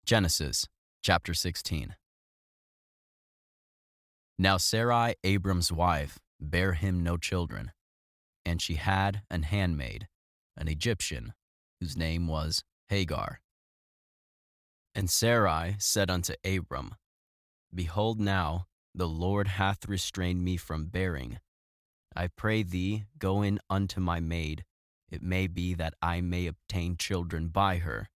Genesis chapter 16. Now Sarai, Abram's wife, bare him no children, and she had an handmaid, an Egyptian, whose name was Hagar. And Sarai said unto Abram, Behold now, the Lord hath restrained me from bearing. I pray thee, go in unto my maid, it may be that I may obtain children by her.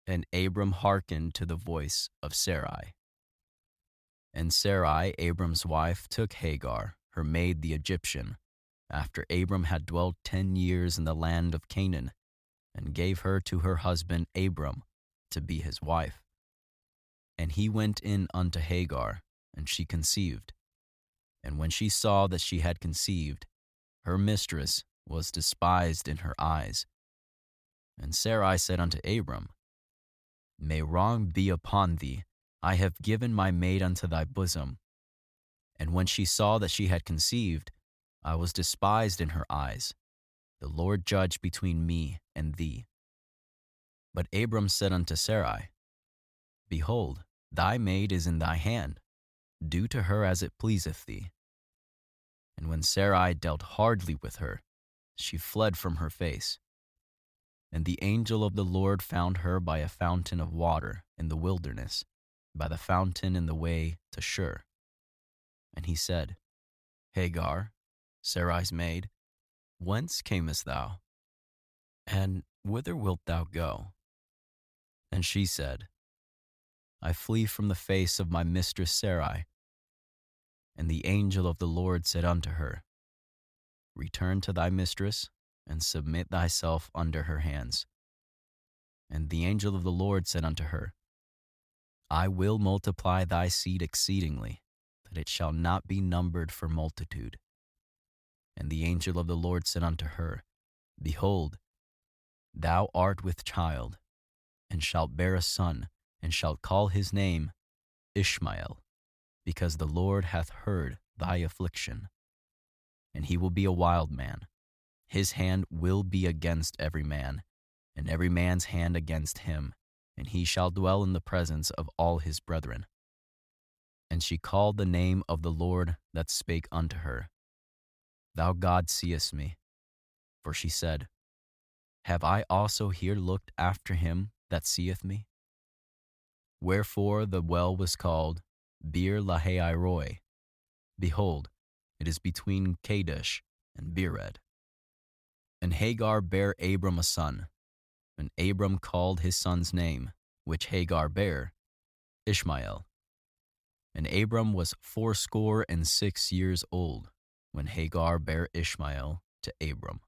And Abram hearkened to the voice of Sarai. And Sarai, Abram's wife, took Hagar, her maid the Egyptian, after Abram had dwelt 10 years in the land of Canaan, and gave her to her husband Abram to be his wife. And he went in unto Hagar, and she conceived. And when she saw that she had conceived, her mistress was despised in her eyes. And Sarai said unto Abram, May wrong be upon thee, I have given my maid unto thy bosom. And when she saw that she had conceived, I was despised in her eyes. The Lord judge between me and thee. But Abram said unto Sarai, Behold, thy maid is in thy hand. Do to her as it pleaseth thee. And when Sarai dealt hardly with her, she fled from her face. And the angel of the Lord found her by a fountain of water in the wilderness, by the fountain in the way to Shur. And he said, Hagar, Sarai's maid, whence camest thou? And whither wilt thou go? And she said, I flee from the face of my mistress Sarai. And the angel of the Lord said unto her, Return to thy mistress, and submit thyself under her hands. And the angel of the Lord said unto her, I will multiply thy seed exceedingly, that it shall not be numbered for multitude. And the angel of the Lord said unto her, Behold, thou art with child, and shalt bear a son, and shalt call his name Ishmael, because the Lord hath heard thy affliction. And he will be a wild man. His hand will be against every man, and every man's hand against him, and he shall dwell in the presence of all his brethren. And she called the name of the Lord that spake unto her, Thou God seest me. For she said, Have I also here looked after him that seeth me? Wherefore the well was called Beer Lahai Roi. Behold, it is between Kadesh and Bered. And Hagar bare Abram a son, and Abram called his son's name, which Hagar bare, Ishmael. And Abram was 86 years old when Hagar bare Ishmael to Abram.